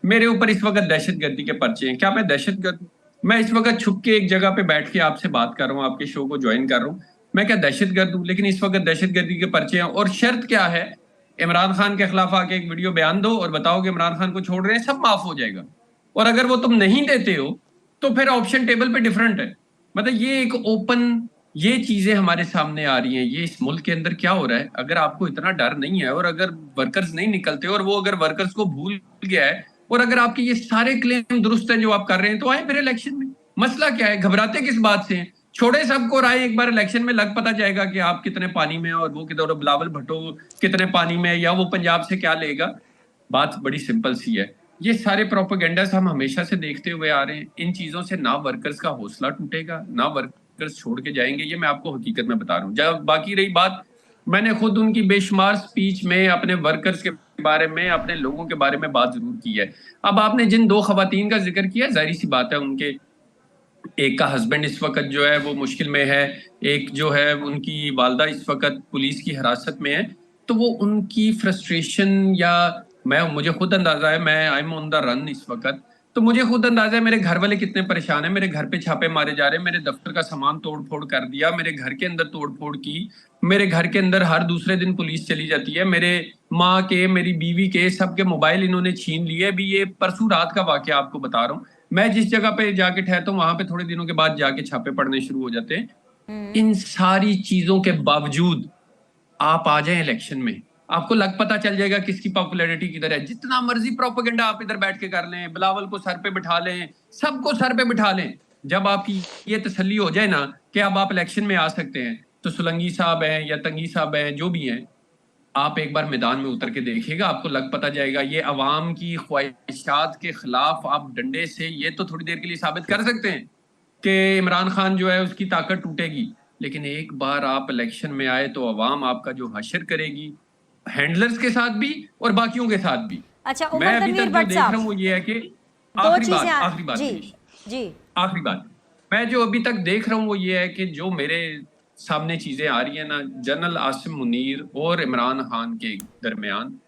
मेरे ऊपर इस वक्त दहशतगर्दी के पर्चे हैं। क्या मैं दहशतगर्द हूं? मैं इस वक्त छुप के एक जगह पे बैठ के आपसे बात कर रहा हूँ, आपके शो को ज्वाइन कर रहा हूँ। मैं क्या दहशतगर्द हूँ? लेकिन इस वक्त दहशतगर्दी के पर्चे हैं और शर्त क्या है? इमरान खान के खिलाफ आके एक वीडियो बयान दो और बताओ कि इमरान खान को छोड़ रहे हैं, सब माफ हो जाएगा। और अगर वो तुम नहीं देते हो तो फिर ऑप्शन टेबल पे डिफरेंट है। मतलब ये एक ओपन, ये चीजें हमारे सामने आ रही हैं। ये इस मुल्क के अंदर क्या हो रहा है? अगर आपको इतना डर नहीं है और अगर वर्कर्स नहीं निकलते और वो अगर वर्कर्स को भूल गया है और अगर आपके ये सारे क्लेम दुरुस्त हैं जो आप कर रहे हैं, तो आए फिर इलेक्शन में। मसला क्या है? घबराते किस बात से हैं? छोड़े सबको, राय एक बार इलेक्शन में लग पता जाएगा कि आप कितने पानी में और वो किधर, बिलावल भुट्टो कितने पानी में, या वो पंजाब से क्या लेगा। बात बड़ी सिंपल सी है। ये सारे प्रोपेगेंडास हम हमेशा से देखते हुए आ रहे हैं। इन चीजों से ना वर्कर्स का हौसला टूटेगा, ना वर्कर्स छोड़ के जाएंगे। ये मैं आपको हकीकत में बता रहा हूँ। जब बाकी रही बात, मैंने खुद उनकी बेशुमार स्पीच में अपने वर्कर्स के बारे में, अपने लोगों के बारे में बात जरूर की है। अब आपने जिन दो खवातीन का जिक्र किया, जाहिर सी बात है उनके एक का हस्बैंड इस वक्त जो है वो मुश्किल में है, एक जो है उनकी वालदा इस वक्त पुलिस की हिरासत में है। तो वो उनकी फ्रस्ट्रेशन, या मैं, मुझे खुद अंदाजा है, मैं I am on the run इस वक्त। तो मुझे खुद अंदाजा है मेरे घर वाले कितने परेशान है। मेरे घर पे छापे मारे जा रहे हैं, मेरे दफ्तर का सामान तोड़ फोड़ कर दिया, मेरे घर के अंदर तोड़ फोड़ की, मेरे घर के अंदर हर दूसरे दिन पुलिस चली जाती है, मेरे माँ के, मेरी बीवी के, सबके मोबाइल इन्होंने छीन लिए। अभी ये परसों रात का वाकया आपको बता रहा हूँ। मैं जिस जगह पे जाके ठहरता हूँ वहां पे थोड़े दिनों के बाद जाके छापे पड़ने शुरू हो जाते हैं। हम्म। इन सारी चीजों के बावजूद आप आ जाएं इलेक्शन में, आपको लग पता चल जाएगा किसकी पॉपुलैरिटी किधर है। जितना मर्जी प्रोपेगेंडा आप इधर बैठ के कर लें, बिलावल को सर पे बिठा लें, सबको सर पे बिठा लें, जब आपकी ये तसल्ली हो जाए ना कि अब आप इलेक्शन में आ सकते हैं, तो सुलंगी साहब हैं या तंगी साहब हैं, जो भी हैं, आप एक बार मैदान में उतर के देखिएगा, आपको लग पता जाएगा। ये अवाम की ख्वाहिशात के खिलाफ आप डंडे से ये तो थोड़ी देर के लिए साबित कर सकते हैं कि इमरान खान जो है उसकी ताकत टूटेगी। लेकिन एक बार आप इलेक्शन में आए तो अवाम आपका जो हशर करेगी, हैंडलर्स के साथ भी और बाकियों के साथ भी। अच्छा, मैं उमर अभी तनवीर तक जो भट्ट देख रहा साहब, हूँ वो ये है कि दो चीजें आखिरी बात जी प्लीज, जी। आखिरी बात, मैं जो अभी तक देख रहा हूँ वो ये है कि जो मेरे सामने चीजें आ रही है ना, जनरल आसिम मुनीर और इमरान खान के दरमियान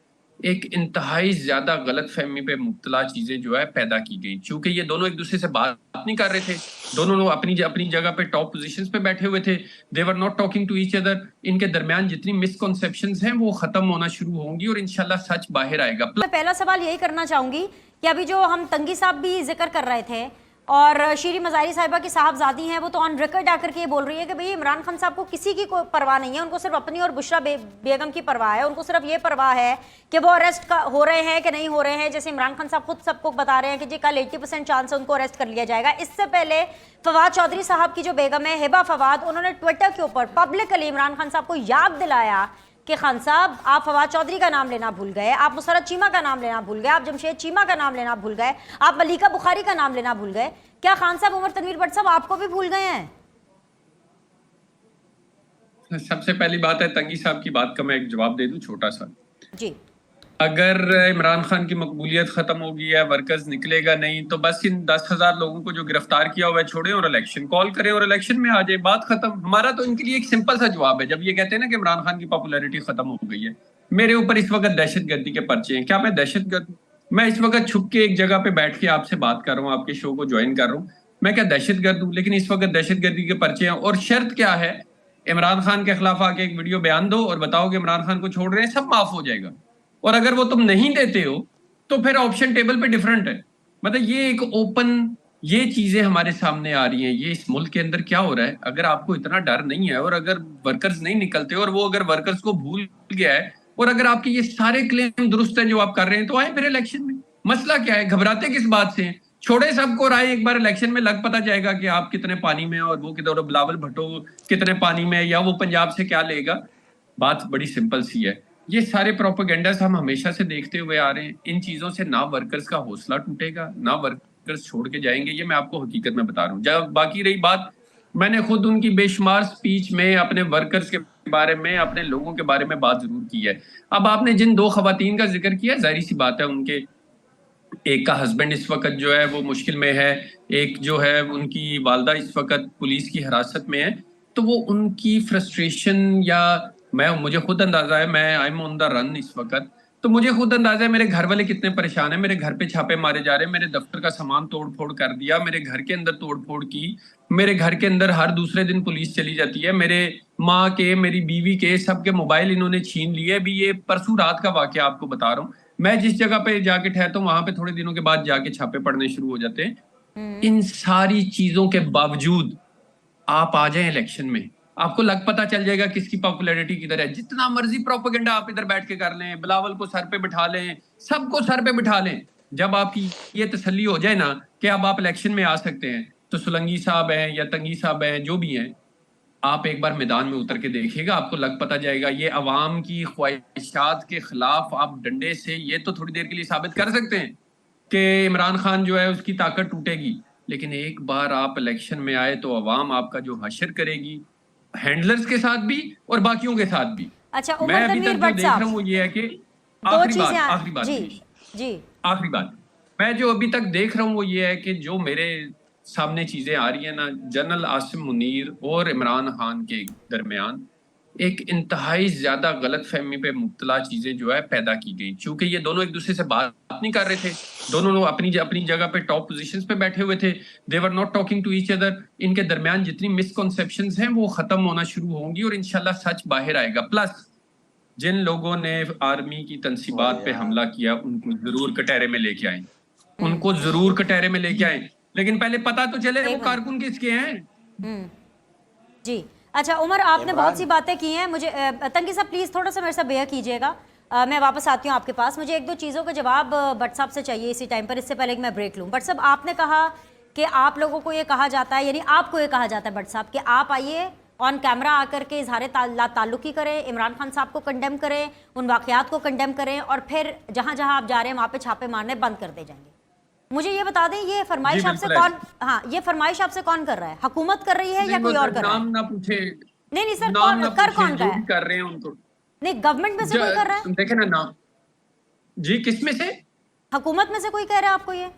एक इंतहाई ज्यादा गलत फहमी पे मुब्तला चीजें जो है पैदा की गई। क्योंकि ये दोनों एक दूसरे से बात नहीं कर रहे थे, दोनों लोग अपनी अपनी जगह पे टॉप पोजीशंस पे बैठे हुए थे। They were not talking to each other. इनके दरमियान जितनी मिसकॉन्सेप्शंस हैं वो खत्म होना शुरू होंगी और इंशाल्लाह सच बाहर आएगा। मैं पहला सवाल यही करना चाहूंगी कि अभी जो हम तंगी साहब भी जिक्र कर रहे थे और शीरी मजारी साहिबा की साहबजादी हैं, वो तो ऑन रिकॉर्ड आकर के ये बोल रही है कि भाई इमरान खान साहब को किसी की कोई परवाह नहीं है, उनको सिर्फ अपनी और बुशरा बेगम की परवाह है। उनको सिर्फ ये परवाह है कि वो अरेस्ट हो रहे हैं कि नहीं हो रहे हैं। जैसे इमरान खान साहब खुद सबको बता रहे हैं कि जी कल 80% चांस है उनको अरेस्ट कर लिया जाएगा। इससे पहले फवाद चौधरी साहब की जो बेगम है हिबा फवाद, उन्होंने ट्विटर के ऊपर पब्लिकली इमरान खान साहब को याद दिलाया कि खान साहब आप फवाद चौधरी का नाम लेना भूल गए, आप मुसरत चीमा का नाम लेना भूल गए, आप जमशेद चीमा का नाम लेना भूल गए, आप मलिका बुखारी का नाम लेना भूल गए। क्या खान साहब उमर तनवीर भट्ट साहब आपको भी भूल गए हैं? सबसे पहली बात है, तंगी साहब की बात का मैं एक जवाब दे दूं छोटा सा। जी। अगर इमरान खान की मकबूलियत खत्म हो गई है, वर्कर्स निकलेगा नहीं, तो बस इन 10,000 लोगों को जो गिरफ्तार किया हुआ है छोड़ें और इलेक्शन कॉल करें और इलेक्शन में आ जाए, बात खत्म। हमारा तो इनके लिए एक सिंपल सा जवाब है। जब ये कहते हैं ना कि इमरान खान की पॉपुलैरिटी खत्म हो गई है, मेरे ऊपर इस वक्त दहशतगर्दी के पर्चे हैं। क्या मैं दहशतगर्द हूं? मैं इस वक्त छुप के एक जगह पे बैठ के आपसे बात कर रहा हूँ, आपके शो को ज्वाइन कर रहा हूँ। मैं क्या दहशतगर्द हूँ? लेकिन इस वक्त दहशतगर्दी के पर्चे हैं और शर्त क्या है? इमरान खान के खिलाफ आके एक वीडियो बयान दो और बताओ कि इमरान खान को छोड़ रहे हैं, सब माफ हो जाएगा। और अगर वो तुम नहीं देते हो तो फिर ऑप्शन टेबल पे डिफरेंट है। मतलब ये एक ओपन, ये चीजें हमारे सामने आ रही हैं। ये इस मुल्क के अंदर क्या हो रहा है? अगर आपको इतना डर नहीं है और अगर वर्कर्स नहीं निकलते और वो अगर वर्कर्स को भूल गया है और अगर आपके ये सारे क्लेम दुरुस्त हैं जो आप कर रहे हैं, तो आए फिर इलेक्शन में। मसला क्या है? घबराते किस बात से हैं? छोड़े सबको, राय एक बार इलेक्शन में लग पता जाएगा कि आप कितने पानी में और वो किधर, बिलावल भुट्टो कितने पानी में, या वो पंजाब से क्या लेगा। बात बड़ी सिंपल सी है। ये सारे प्रोपेगेंडास हम हमेशा से देखते हुए आ रहे हैं। इन चीजों से ना वर्कर्स का हौसला टूटेगा, ना वर्कर्स छोड़ के जाएंगे। ये मैं आपको हकीकत में बता रहा हूँ। जब बाकी रही बात, मैंने खुद उनकी बेशुमार स्पीच में अपने वर्कर्स के बारे में, अपने लोगों के बारे में बात जरूर की है। अब आपने जिन दो खवातीन का जिक्र किया, जाहिर सी बात है उनके एक का हस्बैंड इस वक्त जो है वो मुश्किल में है, एक जो है उनकी वालदा इस वक्त पुलिस की हिरासत में है। तो वो उनकी फ्रस्ट्रेशन, या मैं, मुझे खुद अंदाजा है, मैं I am on the run इस वक्त। तो मुझे खुद अंदाजा है मेरे घर वाले कितने परेशान हैं। मेरे घर पे छापे मारे जा रहे हैं, मेरे दफ्तर का सामान तोड़ फोड़ कर दिया, मेरे घर के अंदर तोड़ फोड़ की, मेरे घर के अंदर हर दूसरे दिन पुलिस चली जाती है, मेरे माँ के, मेरी बीवी के, सबके मोबाइल इन्होंने छीन लिए। अभी ये परसों रात का वाकया आपको बता रहा हूँ। मैं जिस जगह पे जाके ठहरता हूँ वहां पे थोड़े दिनों के बाद जाके छापे पड़ने शुरू हो जाते हैं। इन सारी चीजों के बावजूद आप आ जाएं इलेक्शन में, आपको पता चल जाएगा किसकी पॉपुलैरिटी किधर है। जितना मर्जी प्रोपेगेंडा आप इधर बैठ के कर लें, बिलावल को सर पे बिठा लें, सबको सर पे बिठा लें, जब आपकी ये तसल्ली हो जाए ना कि अब आप इलेक्शन में आ सकते हैं, तो सुलंगी साहब हैं या तंगी साहब हैं, जो भी हैं, आप एक बार मैदान में उतर के देखिएगा, आपको पता जाएगा। ये अवाम की ख्वाहिशात के खिलाफ आप डंडे से ये तो थोड़ी देर के लिए साबित कर सकते हैं कि इमरान खान जो है उसकी ताकत टूटेगी, लेकिन एक बार आप इलेक्शन में आए तो अवाम आपका जो हशर करेगी, हैंडलर्स के साथ भी और बाकियों के साथ भी। अच्छा, मैं उमर अभी तनवीर तक जो भट्ट देख रहा साहब, हूँ वो ये है कि दो आखिरी चीजें बात जी मनीष, जी आखिरी बात, मैं जो अभी तक देख रहा हूँ वो ये है कि जो मेरे सामने चीजें आ रही है ना, जनरल आसिम मुनीर और इमरान खान के दरमियान एक इंतहाई ज्यादा गलत फहमी पे मुब्तला चीजें जो है पैदा की गई, क्योंकि ये दोनों एक दूसरे से बात नहीं कर रहे थे। दोनों लोग अपनी अपनी जगह पे टॉप पोजीशंस पे बैठे हुए थे, they were not talking to each other. इनके दरमियान जितनी मिसकॉन्सेप्शंस हैं वो खत्म होना शुरू होंगी और इंशाल्लाह सच बाहर आएगा। प्लस जिन लोगों ने आर्मी की तंसीबात पे हमला किया उनको जरूर कटहरे में लेके आए, उनको जरूर कटहरे में लेके आए, लेकिन पहले पता तो चले वो कारकुन किसके हैं। जी अच्छा उमर, आपने बहुत सी बातें की हैं। मुझे तंगी साहब प्लीज़ थोड़ा सा मेरे साथ बेयर कीजिएगा, मैं वापस आती हूँ आपके पास। मुझे एक दो चीज़ों का जवाब भट्ट साहब से चाहिए इसी टाइम पर, इससे पहले कि मैं ब्रेक लूँ। भट्ट साहब, आपने कहा कि आप लोगों को ये कहा जाता है, यानी आपको ये कहा जाता है भट्ट साहब कि आप आइए ऑन कैमरा आकर के इजहार ताल्लुकी करें, इमरान खान साहब को कंडेम करें, उन वाक़यात को कंडेम करें, और फिर जहाँ जहाँ आप जा रहे हैं वहाँ पे छापे मारने बंद कर दे जाएंगे। मुझे ये बता दें, ये फरमाइश आपसे कौन, हाँ ये फरमाइश आपसे कौन कर रहा है? हुकूमत कर रही है या कोई और कर रहा है? नाम ना पूछे, नहीं सर, नाम कौन कर कौन रहा है? कर रहे हैं उनको, नहीं गवर्नमेंट में से कोई कर रहा है? देखे ना नाम जी, किसमें से? हुकूमत में से कोई कह रहा है आपको ये?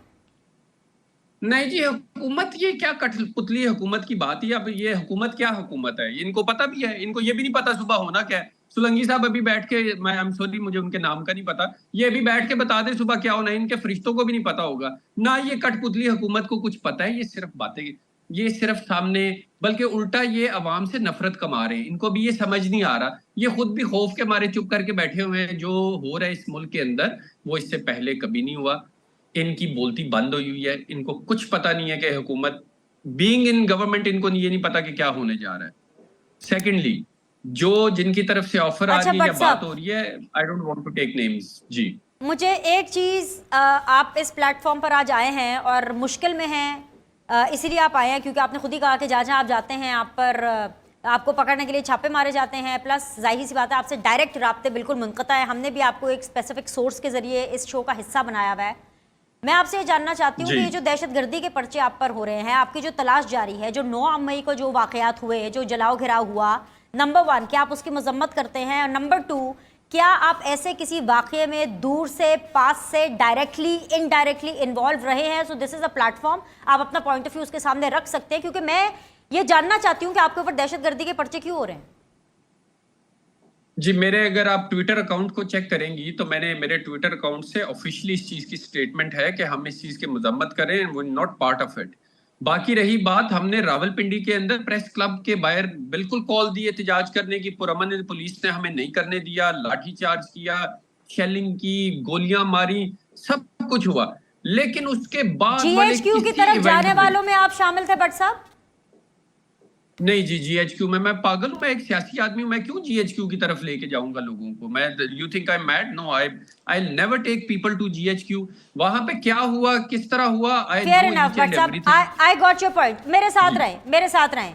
नहीं जी, हुकूमत ये क्या कठपुतली हुकूमत की बात है। अब ये हुकूमत क्या हुकूमत है, इनको पता भी है, इनको ये भी नहीं पता सुबह होना क्या है। सुलंगी साहब अभी बैठ के, मैं आई एम सॉरी मुझे उनके नाम का नहीं पता, ये अभी बैठ के बता दे सुबह क्या होना है, इनके फरिश्तों को भी नहीं पता होगा ना। ये कठपुतली हुकूमत को कुछ पता है, ये सिर्फ बातें, ये सिर्फ सामने, बल्कि उल्टा ये अवाम से नफरत कमा रहे हैं। इनको भी ये समझ नहीं आ रहा, ये खुद भी खौफ के मारे चुप करके बैठे हुए हैं। जो हो रहा है इस मुल्क के अंदर वो इससे पहले कभी नहीं हुआ। इनकी बोलती बंद हुई है, इनको कुछ पता नहीं है कि हुकूमत, बीइंग इन गवर्नमेंट, इनको ये नहीं पता कि क्या होने जा रहा है। सेकेंडली, जो जिनकी तरफ से ऑफर आ रही है या बात हो रही है, I don't want to take names जी। मुझे एक चीज, आप इस प्लेटफॉर्म पर आज आए हैं और मुश्किल में हैं, इसीलिए आप आए हैं क्योंकि आपने खुद ही कहा कि जहाँ जहाँ आप जाते हैं आप पर आपको पकड़ने के लिए छापे मारे जाते हैं, प्लस जाहिर सी बात है आपसे डायरेक्ट राब्ते बिल्कुल मुनक़ता है। हमने भी आपको एक स्पेसिफिक सोर्स के जरिए इस शो का हिस्सा बनाया हुआ है। मैं आपसे ये जानना चाहती हूँ कि ये जो दहशतगर्दी के पर्चे आप पर हो रहे हैं, आपकी जो तलाश जारी है, जो 9 मई को जो वाकयात हुए, जो जलाओ घिराव हुआ, नंबर 1 क्या आप उसकी मजम्मत करते हैं? और नंबर 2, क्या आप ऐसे किसी वाक़ये में दूर से, पास से, डायरेक्टली, इनडायरेक्टली इन्वॉल्व रहे हैं? So this is a platform, आप अपना पॉइंट ऑफ व्यू उसके सामने रख सकते हैं, क्योंकि मैं ये जानना चाहती हूँ कि आपके ऊपर दहशतगर्दी के पर्चे क्यों हो रहे हैं। जी, मेरे अगर आप ट्विटर अकाउंट को चेक करेंगी तो मैंने मेरे ट्विटर अकाउंट से ऑफिशियली इस चीज की स्टेटमेंट है कि हम इस चीज की मजम्मत करें, वो नॉट पार्ट ऑफ इट। बाकी रही बात, हमने रावलपिंडी के अंदर प्रेस क्लब के बाहर बिल्कुल कॉल दी एहतजाज करने की, पुरअमन पुलिस ने हमें नहीं करने दिया, लाठीचार्ज किया, शेलिंग की, गोलियां मारी, सब कुछ हुआ, लेकिन उसके बाद जीएचक्यू की तरफ जाने वालों में आप शामिल थे भट्ट साहब? नहीं जी, जीएचक्यू में मैं पागल हूं, मैं एक सियासी आदमी हूं, मैं क्यों जीएचक्यू की तरफ लेके जाऊंगा लोगों को? मैं, you think I am mad? No, I never take people to GHQ. वहां पे क्या हुआ, किस तरह हुआ, आई फेयर इनफ भट्ट साहब, आई गॉट योर पॉइंट। मेरे साथ रहें, मेरे साथ रहें।